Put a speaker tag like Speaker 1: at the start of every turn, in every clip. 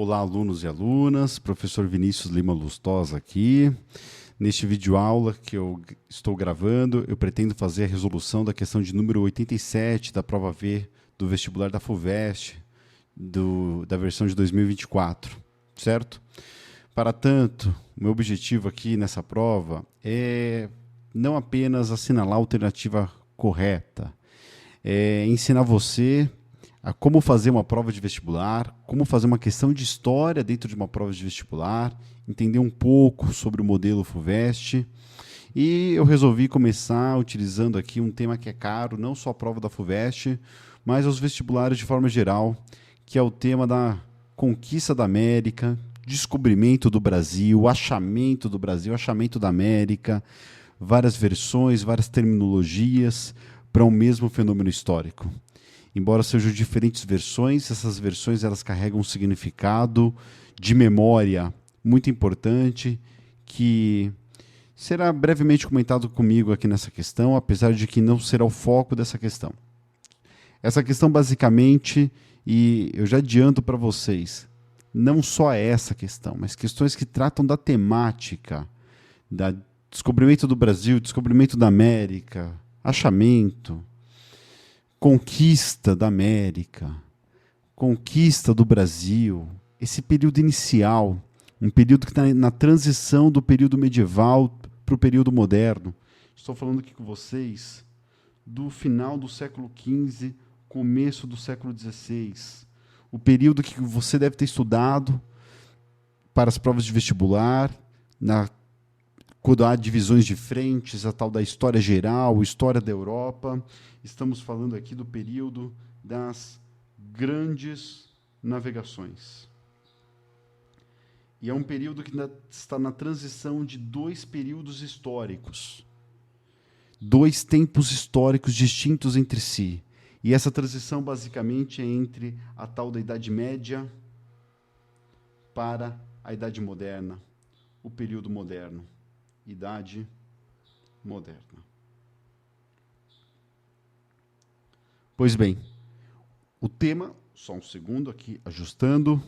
Speaker 1: Olá, alunos e alunas, professor Vinícius Lima Lustosa aqui. Neste videoaula que eu estou gravando, eu pretendo fazer a resolução da questão de número 87 da prova V do vestibular da FUVEST, da versão de 2024, certo? Para tanto, o meu objetivo aqui nessa prova é não apenas assinalar a alternativa correta, é ensinar você a como fazer uma prova de vestibular, como fazer uma questão de história dentro de uma prova de vestibular, entender um pouco sobre o modelo FUVEST. E eu resolvi começar utilizando aqui um tema que é caro, não só à prova da FUVEST, mas aos vestibulares de forma geral, que é o tema da conquista da América, descobrimento do Brasil, achamento do Brasil, achamento da América, várias versões, várias terminologias para um mesmo fenômeno histórico. Embora sejam diferentes versões, essas versões elas carregam um significado de memória muito importante que será brevemente comentado comigo aqui nessa questão, apesar de que não será o foco dessa questão. Essa questão basicamente, e eu já adianto para vocês, não só é essa questão, mas questões que tratam da temática, da descobrimento do Brasil, descobrimento da América, achamento, conquista da América, conquista do Brasil, esse período inicial, um período que está na transição do período medieval para o período moderno. Estou falando aqui com vocês do final do século XV, começo do século XVI, o período que você deve ter estudado para as provas de vestibular, quando há divisões de frentes, a tal da história geral, história da Europa. Estamos falando aqui do período das grandes navegações. E é um período que está na transição de dois períodos históricos. Dois tempos históricos distintos entre si. E essa transição, basicamente, é entre a tal da Idade Média para a Idade Moderna, o período moderno. Idade Moderna. Pois bem, o tema, só um segundo aqui, ajustando,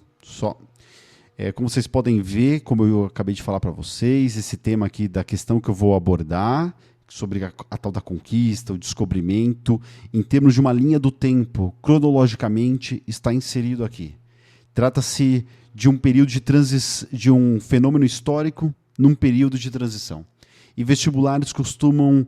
Speaker 1: como vocês podem ver, como eu acabei de falar para vocês, esse tema aqui da questão que eu vou abordar, sobre a tal da conquista, o descobrimento, em termos de uma linha do tempo, cronologicamente, está inserido aqui. Trata-se de um período de um fenômeno histórico num período de transição. E vestibulares costumam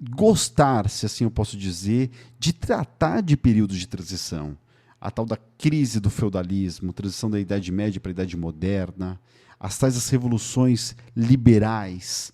Speaker 1: gostar, se assim eu posso dizer, de tratar de períodos de transição. A tal da crise do feudalismo, transição da Idade Média para a Idade Moderna, as tais das revoluções liberais,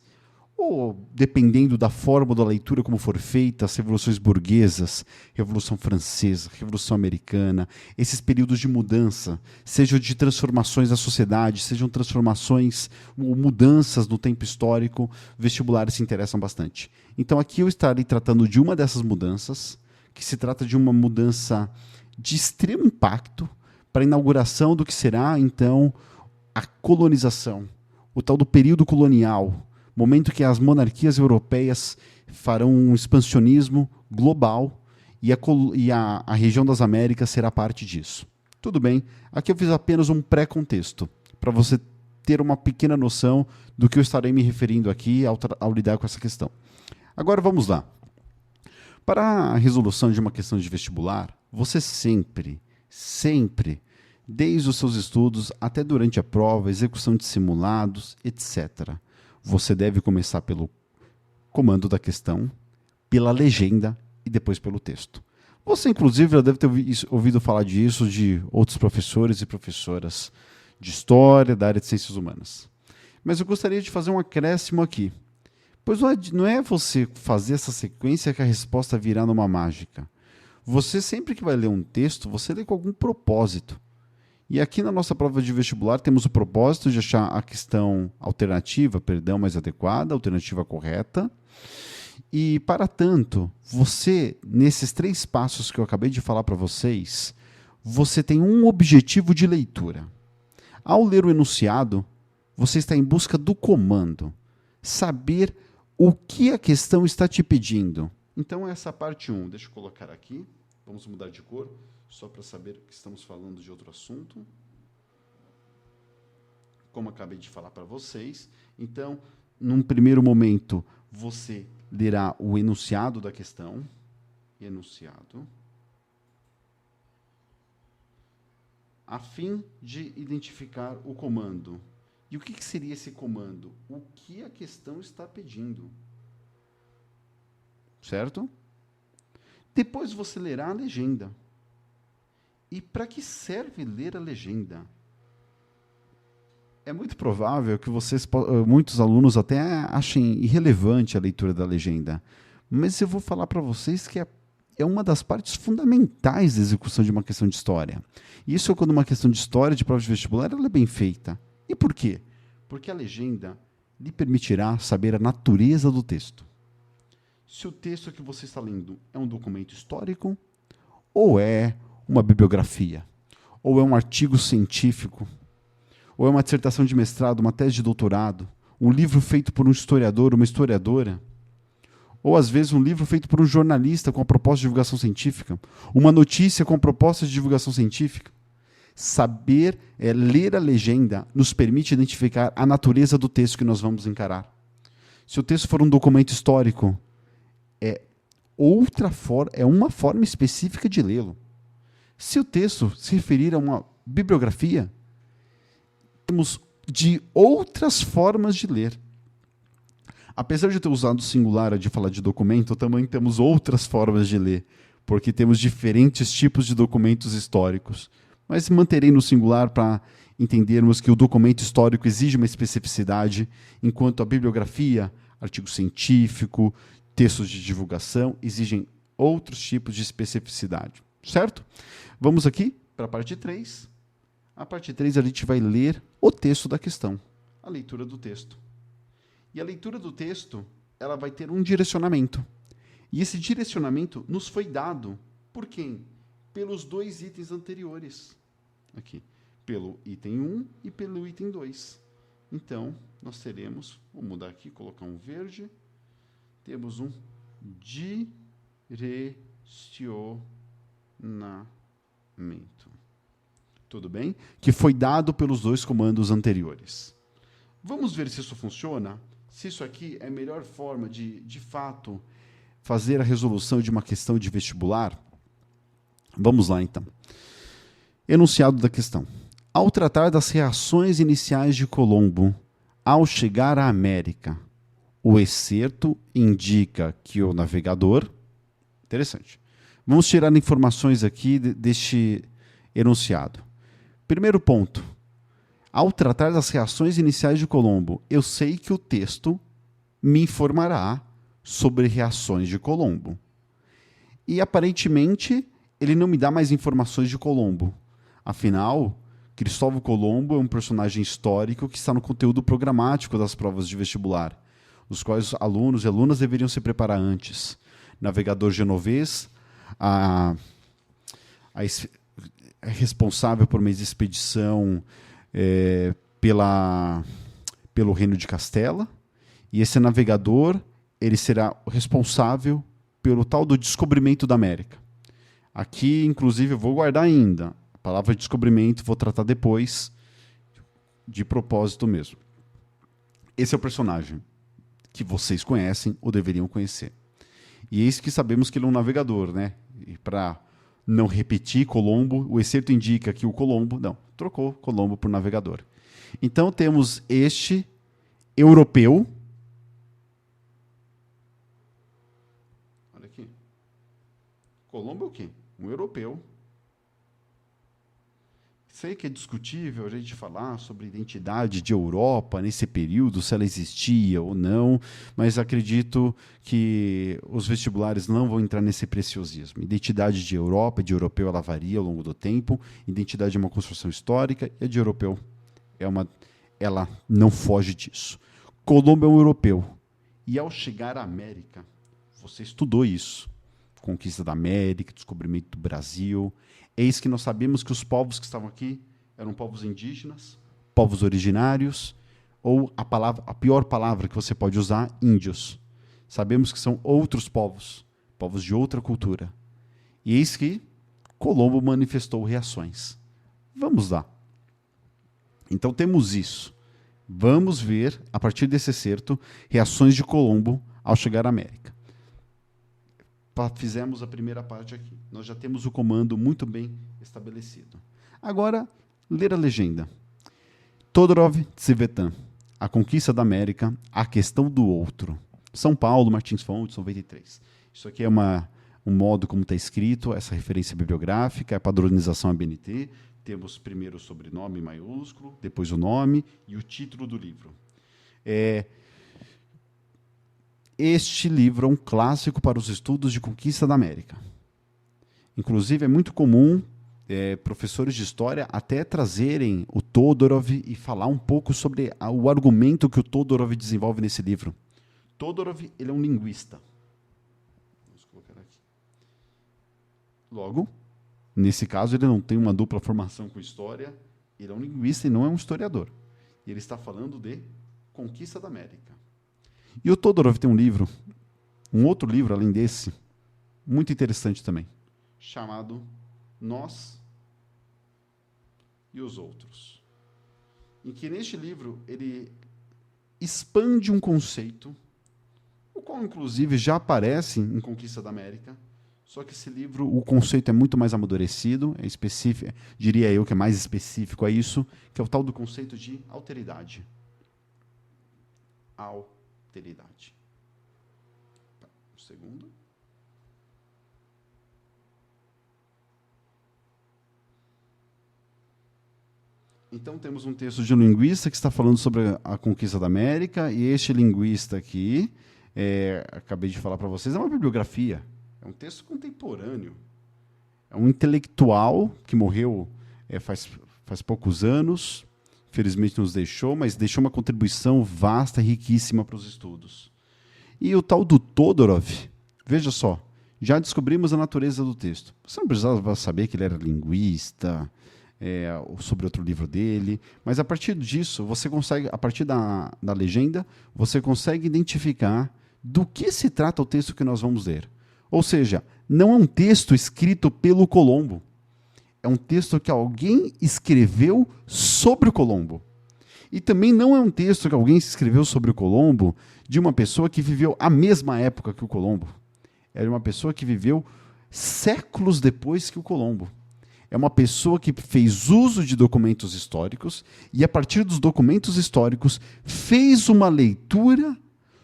Speaker 1: ou, dependendo da forma da leitura como for feita, as revoluções burguesas, Revolução Francesa, Revolução Americana, esses períodos de mudança, sejam de transformações da sociedade, sejam transformações ou mudanças no tempo histórico, vestibulares se interessam bastante. Então aqui eu estarei tratando de uma dessas mudanças, que se trata de uma mudança de extremo impacto para a inauguração do que será, então, a colonização, o tal do período colonial, momento que as monarquias europeias farão um expansionismo global e a região das Américas será parte disso. Tudo bem, aqui eu fiz apenas um pré-contexto, para você ter uma pequena noção do que eu estarei me referindo aqui ao lidar com essa questão. Agora vamos lá. Para a resolução de uma questão de vestibular, você sempre, desde os seus estudos até durante a prova, execução de simulados, etc., você deve começar pelo comando da questão, pela legenda e depois pelo texto. Você, inclusive, já deve ter ouvido falar disso de outros professores e professoras de história, da área de ciências humanas. Mas eu gostaria de fazer um acréscimo aqui. Pois não é você fazer essa sequência que a resposta virá numa mágica. Você, sempre que vai ler um texto, você lê com algum propósito. E aqui na nossa prova de vestibular temos o propósito de achar a questão mais adequada, alternativa correta. E, para tanto, você, nesses 3 passos que eu acabei de falar para vocês, você tem um objetivo de leitura. Ao ler o enunciado, você está em busca do comando, saber o que a questão está te pedindo. Então, essa parte 1, deixa eu colocar aqui, vamos mudar de cor, só para saber que estamos falando de outro assunto. como acabei de falar para vocês. Então, num primeiro momento, você lerá o enunciado da questão. Enunciado. A fim de identificar o comando. E o que seria esse comando? O que a questão está pedindo. Certo? Depois você lerá a legenda. E para que serve ler a legenda? É muito provável que muitos alunos até achem irrelevante a leitura da legenda. Mas eu vou falar para vocês que é uma das partes fundamentais da execução de uma questão de história. Isso é quando uma questão de história, de prova de vestibular, ela é bem feita. E por quê? Porque a legenda lhe permitirá saber a natureza do texto. Se o texto que você está lendo é um documento histórico, ou é uma bibliografia, ou é um artigo científico, ou é uma dissertação de mestrado, uma tese de doutorado, um livro feito por um historiador, uma historiadora, ou às vezes um livro feito por um jornalista com a proposta de divulgação científica, uma notícia com a proposta de divulgação científica. Saber, ler a legenda, nos permite identificar a natureza do texto que nós vamos encarar. Se o texto for um documento histórico, é uma forma específica de lê-lo. Se o texto se referir a uma bibliografia, temos de outras formas de ler. Apesar de eu ter usado o singular de falar de documento, também temos outras formas de ler, porque temos diferentes tipos de documentos históricos. Mas manterei no singular para entendermos que o documento histórico exige uma especificidade, enquanto a bibliografia, artigo científico, textos de divulgação, exigem outros tipos de especificidade. Certo? Vamos aqui para a parte 3. A parte 3 a gente vai ler o texto da questão, a leitura do texto. E a leitura do texto, ela vai ter um direcionamento. E esse direcionamento nos foi dado por quem? Pelos dois itens anteriores. Aqui, pelo item 1 e pelo item 2. Então, nós teremos, vou mudar aqui, colocar um verde, temos um direcionamento. Tudo bem? Que foi dado pelos dois comandos anteriores. Vamos ver se isso funciona? Se isso aqui é a melhor forma de fato, fazer a resolução de uma questão de vestibular? Vamos lá, então. Enunciado da questão. Ao tratar das reações iniciais de Colombo ao chegar à América, o excerto indica que o navegador... Interessante. Vamos tirar informações aqui deste enunciado. Primeiro ponto. Ao tratar das reações iniciais de Colombo, eu sei que o texto me informará sobre reações de Colombo. E, aparentemente, ele não me dá mais informações de Colombo. Afinal, Cristóvão Colombo é um personagem histórico que está no conteúdo programático das provas de vestibular, os quais alunos e alunas deveriam se preparar antes. Navegador genovês, responsável por uma expedição pelo Reino de Castela, e esse navegador ele será responsável pelo tal do descobrimento da América. Aqui, inclusive, eu vou guardar ainda. A palavra descobrimento vou tratar depois, de propósito mesmo. Esse é o personagem que vocês conhecem ou deveriam conhecer. E eis que sabemos que ele é um navegador, né? E para não repetir Colombo, o excerto indica que o Colombo... Não, trocou Colombo por navegador. Então, temos este europeu. Olha aqui. Colombo é o quê? Um europeu. Sei que é discutível a gente falar sobre a identidade de Europa nesse período, se ela existia ou não, mas acredito que os vestibulares não vão entrar nesse preciosismo. Identidade de Europa e de europeu ela varia ao longo do tempo, identidade é uma construção histórica e a de europeu ela não foge disso. Colombo é um europeu e ao chegar à América, você estudou isso, conquista da América, descobrimento do Brasil. Eis que nós sabemos que os povos que estavam aqui eram povos indígenas, povos originários, ou a pior palavra que você pode usar, índios. Sabemos que são outros povos, povos de outra cultura. E eis que Colombo manifestou reações. Vamos lá. Então temos isso. Vamos ver, a partir desse excerto, reações de Colombo ao chegar à América. Fizemos a primeira parte aqui. Nós já temos o comando muito bem estabelecido. Agora, ler a legenda. Todorov Tsivetan, A Conquista da América, A Questão do Outro. São Paulo, Martins Fontes, 93. Isso aqui é um modo como está escrito, essa referência bibliográfica, a padronização ABNT. Temos primeiro o sobrenome maiúsculo, depois o nome e o título do livro. Este livro é um clássico para os estudos de conquista da América. Inclusive, é muito comum professores de história até trazerem o Todorov e falar um pouco sobre o argumento que o Todorov desenvolve nesse livro. Todorov, ele é um linguista. Vamos colocar aqui. Logo, nesse caso, ele não tem uma dupla formação com história, ele é um linguista e não é um historiador. E ele está falando de conquista da América. E o Todorov tem um outro livro, além desse, muito interessante também, chamado Nós e os Outros. Em que, neste livro, ele expande um conceito, o qual, inclusive, já aparece em Conquista da América, só que esse livro, o conceito é muito mais amadurecido, é específico, diria eu que é mais específico a isso, que é o tal do conceito de alteridade. Alteridade. Um segundo. Então, temos um texto de um linguista que está falando sobre a conquista da América, e este linguista aqui, acabei de falar para vocês, é uma bibliografia, é um texto contemporâneo, é um intelectual que morreu faz poucos anos, felizmente nos deixou, mas deixou uma contribuição vasta e riquíssima para os estudos. E o tal do Todorov, veja só, já descobrimos a natureza do texto. Você não precisava saber que ele era linguista, sobre outro livro dele, mas a partir disso, você consegue, a partir da legenda, você consegue identificar do que se trata o texto que nós vamos ler. Ou seja, não é um texto escrito pelo Colombo, é um texto que alguém escreveu sobre o Colombo. E também não é um texto que alguém escreveu sobre o Colombo de uma pessoa que viveu a mesma época que o Colombo. É uma pessoa que viveu séculos depois que o Colombo. É uma pessoa que fez uso de documentos históricos e, a partir dos documentos históricos, fez uma leitura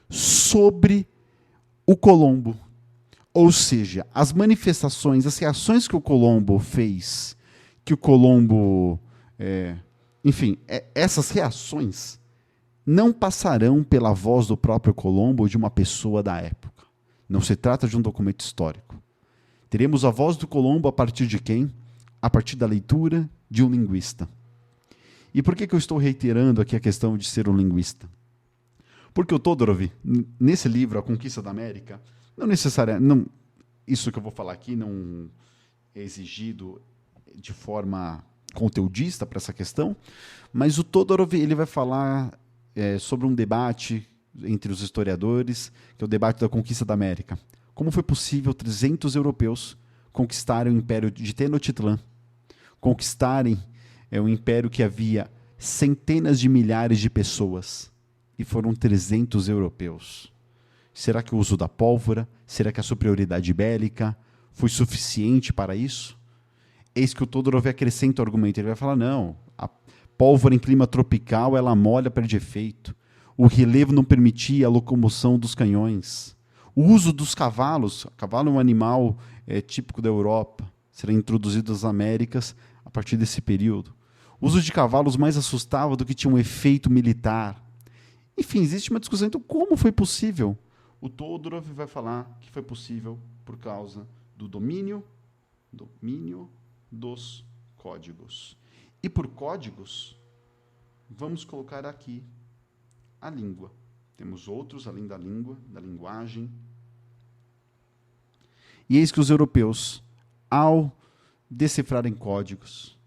Speaker 1: sobre o Colombo. Ou seja, as manifestações, as reações que o Colombo fez, que o Colombo... essas reações não passarão pela voz do próprio Colombo ou de uma pessoa da época. Não se trata de um documento histórico. Teremos a voz do Colombo a partir de quem? A partir da leitura de um linguista. E por que eu estou reiterando aqui a questão de ser um linguista? Porque o Todorov, nesse livro, A Conquista da América, não necessariamente, isso que eu vou falar aqui não é exigido de forma conteudista para essa questão, mas o Todorov ele vai falar sobre um debate entre os historiadores, que é o debate da Conquista da América. Como foi possível 300 europeus conquistarem o Império de Tenochtitlan, conquistarem um império que havia centenas de milhares de pessoas, e foram 300 europeus. Será que o uso da pólvora, será que a superioridade bélica foi suficiente para isso? Eis que o Todorov acrescenta o argumento. Ele vai falar, não, a pólvora em clima tropical, ela molha, perde efeito. O relevo não permitia a locomoção dos canhões. O uso dos cavalos, o cavalo é um animal típico da Europa, será introduzido nas Américas a partir desse período. O uso de cavalos mais assustava do que tinha um efeito militar. Enfim, existe uma discussão. Então, como foi possível? O Todorov vai falar que foi possível por causa do domínio dos códigos. E por códigos, vamos colocar aqui a língua. Temos outros além da língua, da linguagem. E eis que os europeus, ao decifrarem códigos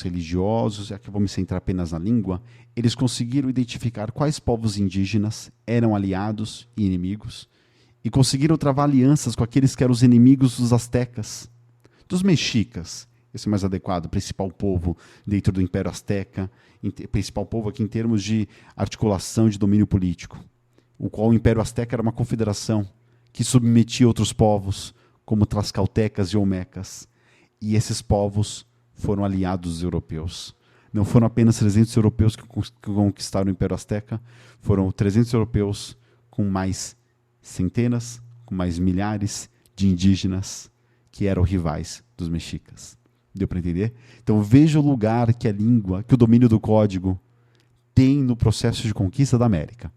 Speaker 1: religiosos, aqui eu vou me centrar apenas na língua, eles conseguiram identificar quais povos indígenas eram aliados e inimigos, e conseguiram travar alianças com aqueles que eram os inimigos dos astecas, dos mexicas esse é mais adequado, principal povo dentro do Império Azteca, principal povo aqui em termos de articulação de domínio político, o qual o Império Azteca era uma confederação que submetia outros povos, como Tlaxcaltecas e Olmecas, e esses povos foram aliados dos europeus. Não foram apenas 300 europeus que conquistaram o Império Azteca, foram 300 europeus com mais centenas, com mais milhares de indígenas que eram rivais dos mexicas. Deu para entender? Então veja o lugar que a língua, que o domínio do código tem no processo de conquista da América.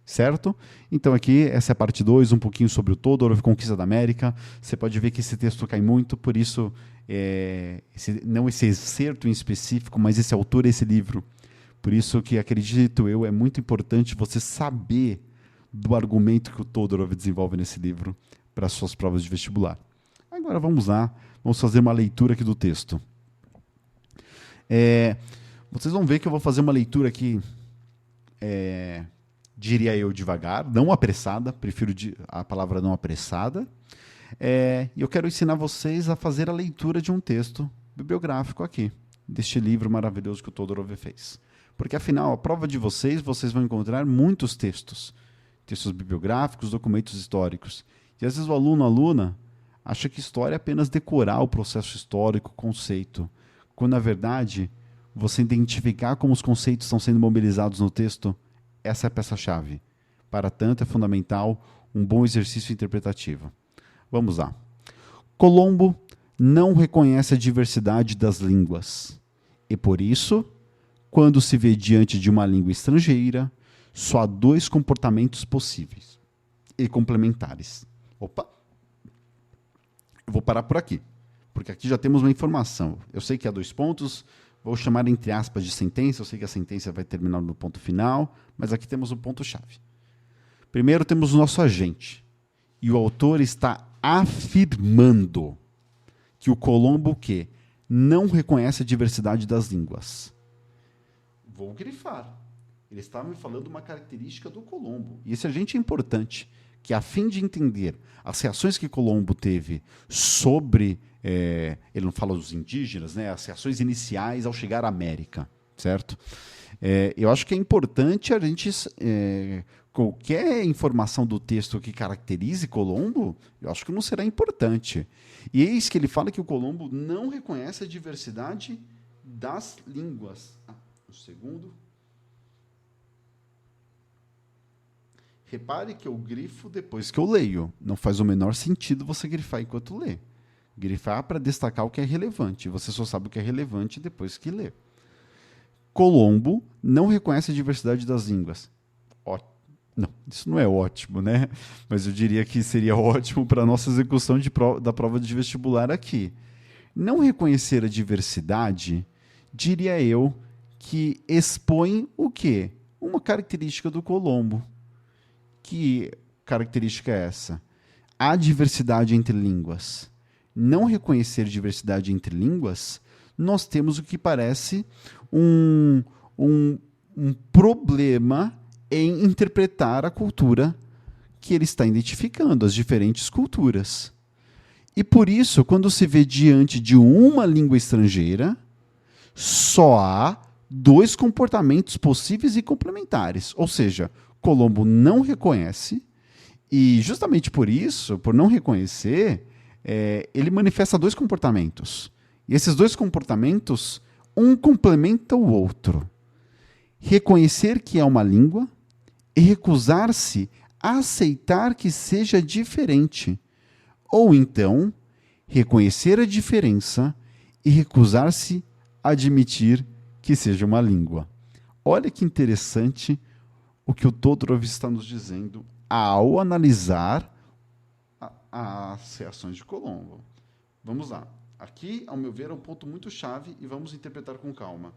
Speaker 1: Certo? Então aqui, essa é a parte 2, um pouquinho sobre o Todorov, Conquista da América. Você pode ver que esse texto cai muito, por isso, não esse excerto em específico, mas esse autor, esse livro. Por isso que, acredito eu, é muito importante você saber do argumento que o Todorov desenvolve nesse livro para as suas provas de vestibular. Agora vamos lá, vamos fazer uma leitura aqui do texto. Vocês vão ver que eu vou fazer uma leitura aqui, diria eu, devagar, não apressada, prefiro a palavra não apressada. E eu quero ensinar vocês a fazer a leitura de um texto bibliográfico aqui, deste livro maravilhoso que o Todorov fez. Porque, afinal, a prova de vocês vão encontrar muitos textos bibliográficos, documentos históricos. E às vezes o aluno, a aluna, acha que história é apenas decorar o processo histórico, o conceito, quando, na verdade, você identificar como os conceitos estão sendo mobilizados no texto, essa é a peça-chave. Para tanto, é fundamental um bom exercício interpretativo. Vamos lá. Colombo não reconhece a diversidade das línguas. E por isso, quando se vê diante de uma língua estrangeira, só há 2 comportamentos possíveis e complementares. Opa! Eu vou parar por aqui, porque aqui já temos uma informação. Eu sei que há 2 pontos, vou chamar entre aspas de sentença, eu sei que a sentença vai terminar no ponto final, mas aqui temos um ponto-chave. Primeiro temos o nosso agente, e o autor está afirmando que o Colombo não reconhece a diversidade das línguas. Vou grifar. Ele está me falando uma característica do Colombo. E esse agente é importante, que a fim de entender as reações que Colombo teve sobre, ele não fala dos indígenas, né, as reações iniciais ao chegar à América, certo? Eu acho que é importante a gente, qualquer informação do texto que caracterize Colombo, eu acho que não será importante. E eis que ele fala que o Colombo não reconhece a diversidade das línguas. Um segundo. Repare que eu grifo depois que eu leio. Não faz o menor sentido você grifar enquanto lê. Grifar para destacar o que é relevante. Você só sabe o que é relevante depois que lê. Colombo não reconhece a diversidade das línguas. Não, isso não é ótimo, né? Mas eu diria que seria ótimo para a nossa execução da prova de vestibular aqui. Não reconhecer a diversidade, diria eu, que expõe o quê? Uma característica do Colombo. Que característica é essa? Há diversidade entre línguas. Não reconhecer diversidade entre línguas, nós temos o que parece um problema em interpretar a cultura que ele está identificando, as diferentes culturas. E por isso, quando se vê diante de uma língua estrangeira, só há 2 comportamentos possíveis e complementares. Ou seja, Colombo não reconhece, e justamente por isso, por não reconhecer, ele manifesta 2 comportamentos. E esses 2 comportamentos, um complementa o outro. Reconhecer que é uma língua e recusar-se a aceitar que seja diferente. Ou então, reconhecer a diferença e recusar-se a admitir que seja uma língua. Olha que interessante o que o Todorov está nos dizendo ao analisar as reações de Colombo. Vamos lá. Aqui, ao meu ver, é um ponto muito chave e vamos interpretar com calma.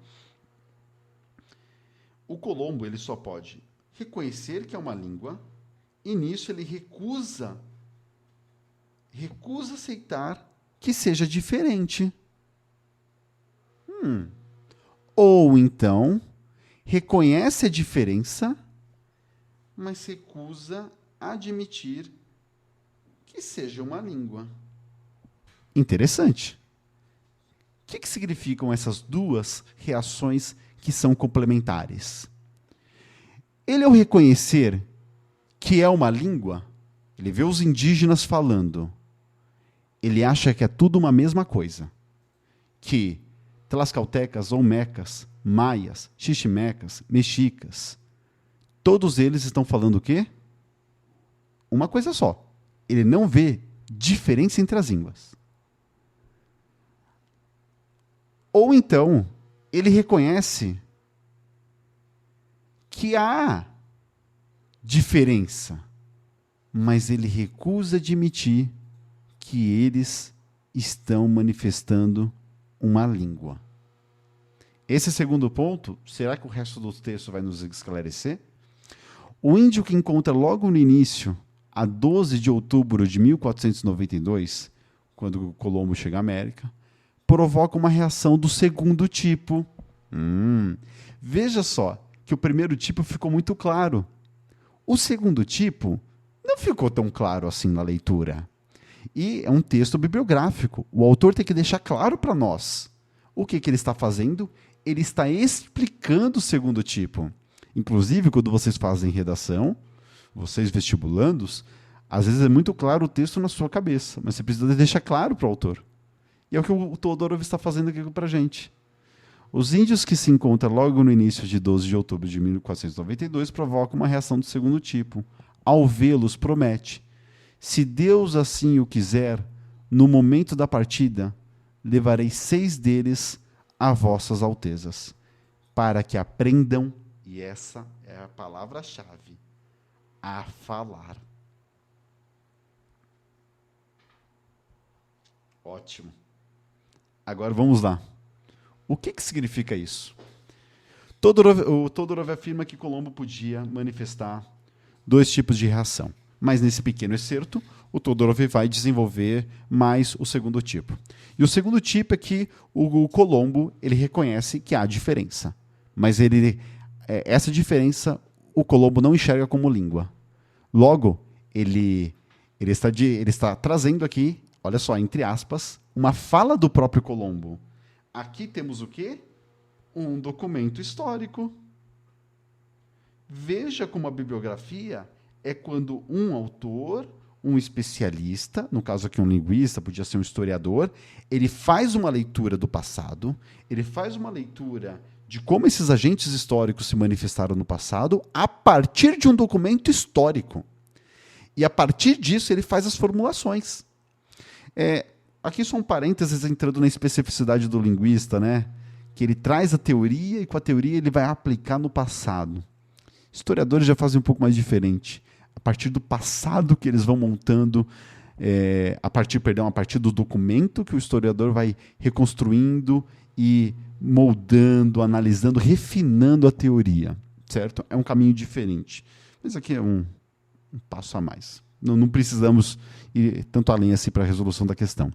Speaker 1: O Colombo ele só pode reconhecer que é uma língua e nisso ele recusa aceitar que seja diferente. Ou então reconhece a diferença, mas recusa admitir que seja uma língua. Interessante. que significam essas duas reações que são complementares? Ele, ao reconhecer que é uma língua, ele vê os indígenas falando, ele acha que é tudo uma mesma coisa. Que tlaxcaltecas, olmecas, maias, xiximecas, mexicas, todos eles estão falando o quê? Uma coisa só. Ele não vê diferença entre as línguas. Ou então, ele reconhece que há diferença, mas ele recusa admitir que eles estão manifestando uma língua. Esse segundo ponto, será que o resto do texto vai nos esclarecer? O índio que encontra logo no início, a 12 de outubro de 1492, quando Colombo chega à América, provoca uma reação do segundo tipo. Veja só que o primeiro tipo ficou muito claro. O segundo tipo não ficou tão claro assim na leitura. E é um texto bibliográfico. O autor tem que deixar claro para nós o que ele está fazendo. Ele está explicando o segundo tipo. Inclusive, quando vocês fazem redação, vocês vestibulandos, às vezes é muito claro o texto na sua cabeça, mas você precisa deixar claro para o autor. E é o que o Todorov está fazendo aqui para a gente. Os índios que se encontram logo no início de 12 de outubro de 1492 provocam uma reação do segundo tipo. Ao vê-los, promete: se Deus assim o quiser, no momento da partida, levarei 6 deles a vossas altezas, para que aprendam, e essa é a palavra-chave, a falar. Ótimo. Agora vamos lá. O que significa isso? O Todorov afirma que Colombo podia manifestar 2 tipos de reação. Mas nesse pequeno excerto, o Todorov vai desenvolver mais o segundo tipo. E o segundo tipo é que o Colombo ele reconhece que há diferença. Mas essa diferença o Colombo não enxerga como língua. Logo, ele está trazendo aqui, olha só, entre aspas, uma fala do próprio Colombo. Aqui temos o quê? Um documento histórico. Veja como a bibliografia é quando um autor, um especialista, no caso aqui um linguista, podia ser um historiador, ele faz uma leitura do passado, ele faz uma leitura de como esses agentes históricos se manifestaram no passado a partir de um documento histórico. E a partir disso ele faz as formulações. Aqui só um parênteses entrando na especificidade do linguista, né? Que ele traz a teoria e com a teoria ele vai aplicar no passado. Historiadores já fazem um pouco mais diferente. A partir do passado que eles vão montando, a partir do documento que o historiador vai reconstruindo e moldando, analisando, refinando a teoria, certo? É um caminho diferente. Mas aqui é um passo a mais. Não precisamos ir tanto além assim para a resolução da questão.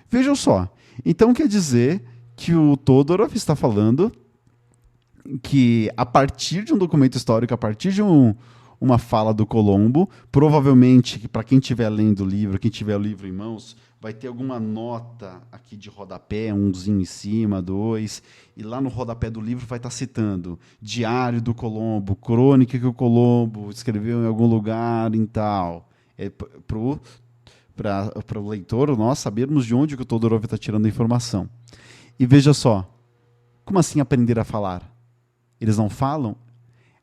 Speaker 1: Vejam só. Então quer dizer que o Todorov está falando que a partir de um documento histórico, a partir de uma fala do Colombo, provavelmente, para quem estiver lendo o livro, quem tiver o livro em mãos, vai ter alguma nota aqui de rodapé, umzinho em cima, 2, e lá no rodapé do livro vai estar citando Diário do Colombo, crônica que o Colombo escreveu em algum lugar em tal. Para o leitor, nós sabermos de onde que o Todorov está tirando a informação. E veja só, como assim aprender a falar? Eles não falam?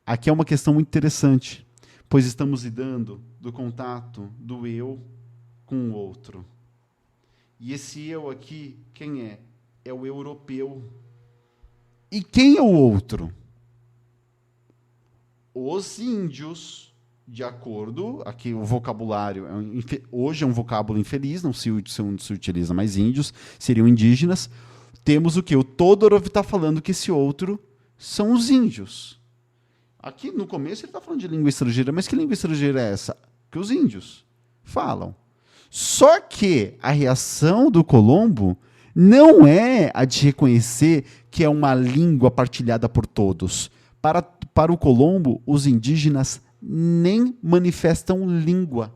Speaker 1: Aqui é uma questão muito interessante, pois estamos lidando do contato do eu com o outro. E esse eu aqui, quem é? É o europeu. E quem é o outro? Os índios. De acordo, aqui o vocabulário, hoje é um vocábulo infeliz, não se utiliza mais índios, seriam indígenas. Temos o que? O Todorov está falando que esse outro são os índios. Aqui no começo ele está falando de língua estrangeira, mas que língua estrangeira é essa? Que os índios falam. Só que a reação do Colombo não é a de reconhecer que é uma língua partilhada por todos. Para o Colombo, os indígenas nem manifestam língua.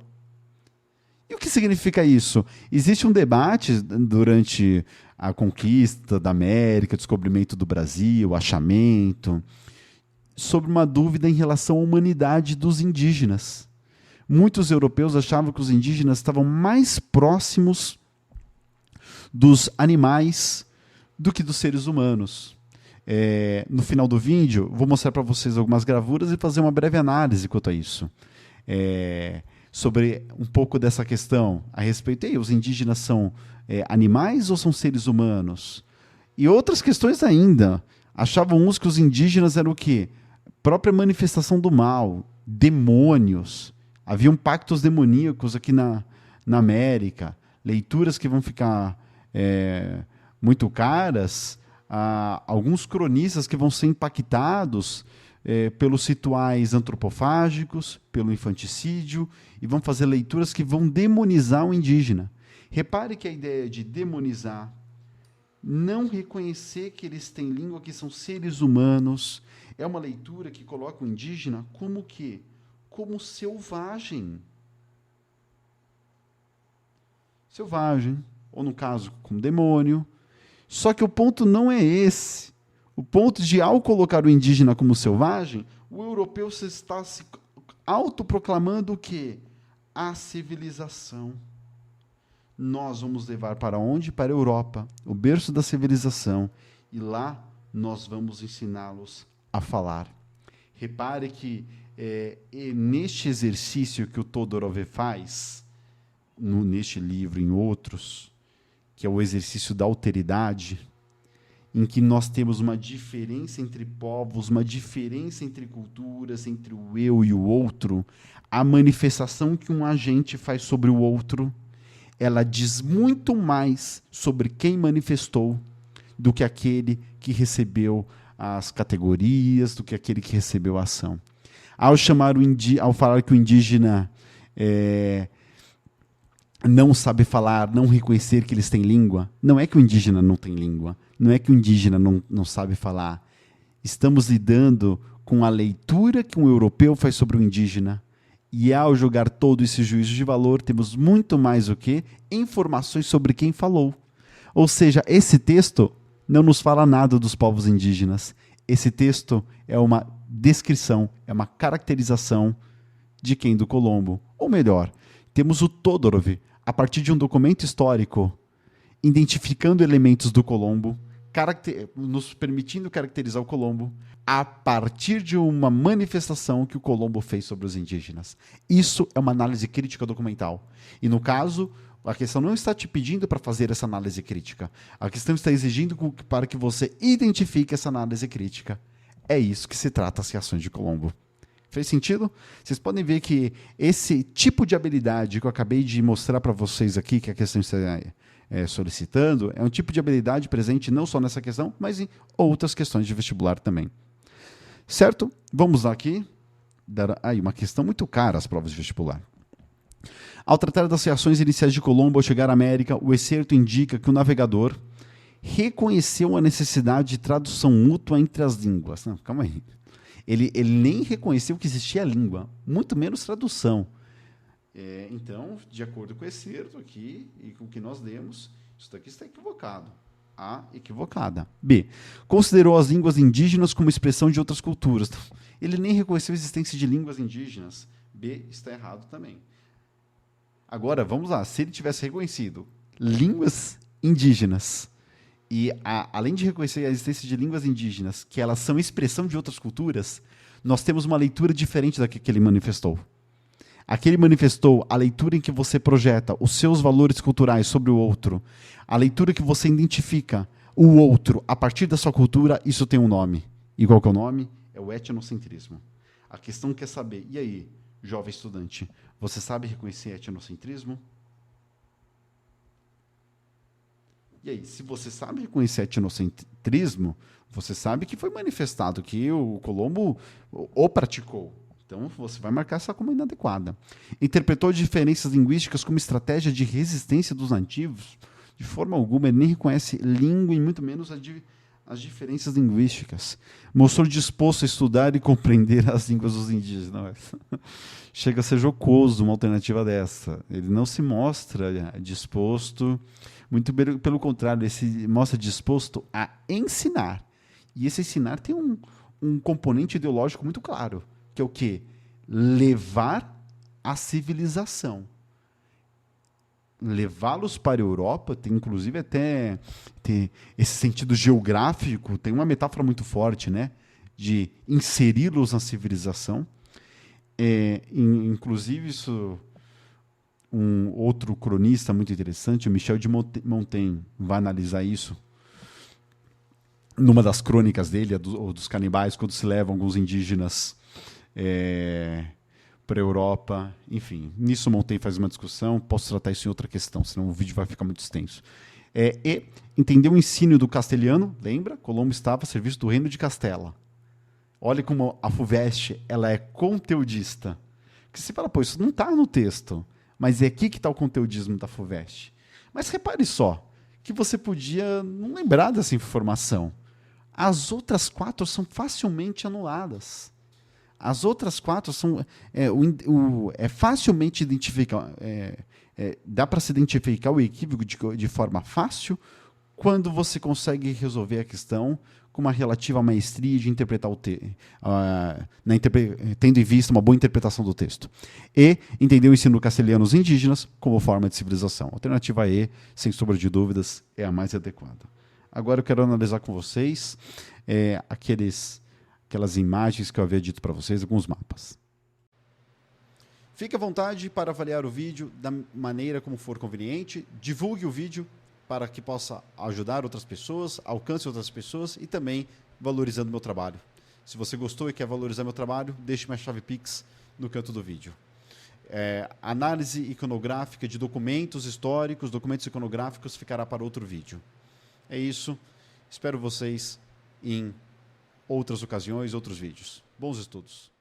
Speaker 1: E o que significa isso? Existe um debate durante a conquista da América, descobrimento do Brasil, achamento, sobre uma dúvida em relação à humanidade dos indígenas. Muitos europeus achavam que os indígenas estavam mais próximos dos animais do que dos seres humanos. No final do vídeo, vou mostrar para vocês algumas gravuras e fazer uma breve análise quanto a isso. Sobre um pouco dessa questão a respeito. Os indígenas são animais ou são seres humanos? E outras questões ainda. Achavam uns que os indígenas eram o quê? Própria manifestação do mal, demônios. Haviam pactos demoníacos aqui na América. Leituras que vão ficar muito caras. Alguns cronistas que vão ser impactados pelos rituais antropofágicos, pelo infanticídio, e vão fazer leituras que vão demonizar o indígena. Repare que a ideia de demonizar, não reconhecer que eles têm língua, que são seres humanos, é uma leitura que coloca o indígena como o quê? Como selvagem. Selvagem, ou no caso, como demônio. Só que o ponto não é esse. O ponto de, ao colocar o indígena como selvagem, o europeu está se autoproclamando o quê? A civilização. Nós vamos levar para onde? Para a Europa, o berço da civilização. E lá nós vamos ensiná-los a falar. Repare que neste exercício que o Todorov faz, neste livro e em outros, que é o exercício da alteridade, em que nós temos uma diferença entre povos, uma diferença entre culturas, entre o eu e o outro, a manifestação que um agente faz sobre o outro, ela diz muito mais sobre quem manifestou do que aquele que recebeu as categorias, do que aquele que recebeu a ação. Ao falar que o indígena não sabe falar, não reconhecer que eles têm língua, não é que o indígena não tem língua, não é que o indígena não sabe falar. Estamos lidando com a leitura que um europeu faz sobre o indígena. E ao jogar todo esse juízo de valor, temos muito mais o quê? Informações sobre quem falou. Ou seja, esse texto não nos fala nada dos povos indígenas. Esse texto é uma descrição, é uma caracterização de quem? Do Colombo. Ou melhor, temos o Todorov, a partir de um documento histórico, identificando elementos do Colombo, nos permitindo caracterizar o Colombo a partir de uma manifestação que o Colombo fez sobre os indígenas. Isso é uma análise crítica documental. E, no caso, a questão não está te pedindo para fazer essa análise crítica. A questão está exigindo para que você identifique essa análise crítica. É isso que se trata as reações de Colombo. Fez sentido? Vocês podem ver que esse tipo de habilidade que eu acabei de mostrar para vocês aqui, que a questão está solicitando, é um tipo de habilidade presente não só nessa questão, mas em outras questões de vestibular também. Certo? Vamos lá aqui. Uma questão muito cara às provas de vestibular. Ao tratar das reações iniciais de Colombo ao chegar à América, o excerto indica que o navegador reconheceu a necessidade de tradução mútua entre as línguas. Não, calma aí. Ele nem reconheceu que existia a língua, muito menos tradução. Então, de acordo com o excerto aqui e com o que nós lemos, isso daqui está equivocado. A, equivocada. B, considerou as línguas indígenas como expressão de outras culturas. Ele nem reconheceu a existência de línguas indígenas. B, está errado também. Agora, vamos lá. Se ele tivesse reconhecido línguas indígenas e, além de reconhecer a existência de línguas indígenas, que elas são expressão de outras culturas, nós temos uma leitura diferente da que ele manifestou. Aqui ele manifestou a leitura em que você projeta os seus valores culturais sobre o outro, a leitura que você identifica o outro a partir da sua cultura, isso tem um nome. E qual que é o nome? É o etnocentrismo. A questão quer saber, e aí, jovem estudante, você sabe reconhecer etnocentrismo? E aí, se você sabe reconhecer etnocentrismo, você sabe que foi manifestado, que o Colombo o praticou. Então, você vai marcar essa como inadequada. Interpretou diferenças linguísticas como estratégia de resistência dos nativos? De forma alguma, ele nem reconhece língua e muito menos as diferenças linguísticas. Mostrou disposto a estudar e compreender as línguas dos indígenas. Não, chega a ser jocoso uma alternativa dessa. Ele não se mostra disposto, muito pelo contrário, ele se mostra disposto a ensinar. E esse ensinar tem um componente ideológico muito claro, que é o quê? Levar a civilização. Levá-los para a Europa, tem inclusive até tem esse sentido geográfico, tem uma metáfora muito forte, né? De inseri-los na civilização. Inclusive, isso, um outro cronista muito interessante, o Michel de Montaigne, vai analisar isso numa das crônicas dele, dos canibais, quando se levam alguns indígenas para a Europa. Enfim, nisso Montaigne faz uma discussão, posso tratar isso em outra questão, senão o vídeo vai ficar muito extenso. E entender o ensino do castelhano, lembra? Colombo estava a serviço do reino de Castela. Olha como a FUVEST ela é conteudista. Porque você fala, pô, isso não está no texto, mas é aqui que está o conteudismo da FUVEST. Mas repare só, que você podia não lembrar dessa informação. As outras 4 são facilmente anuladas. As outras 4 são facilmente identificar. Dá para se identificar o equívoco de forma fácil quando você consegue resolver a questão com uma relativa maestria de interpretar o texto, tendo em vista uma boa interpretação do texto. E entender o ensino castelhano aos indígenas como forma de civilização. A alternativa E, sem sombra de dúvidas, é a mais adequada. Agora eu quero analisar com vocês aquelas imagens que eu havia dito para vocês, alguns mapas. Fique à vontade para avaliar o vídeo da maneira como for conveniente. Divulgue o vídeo para que possa ajudar outras pessoas, alcance outras pessoas e também valorizando meu trabalho. Se você gostou e quer valorizar meu trabalho, deixe minha chave Pix no canto do vídeo. Análise iconográfica de documentos históricos, documentos iconográficos ficará para outro vídeo. É isso. Espero vocês em outras ocasiões, outros vídeos. Bons estudos.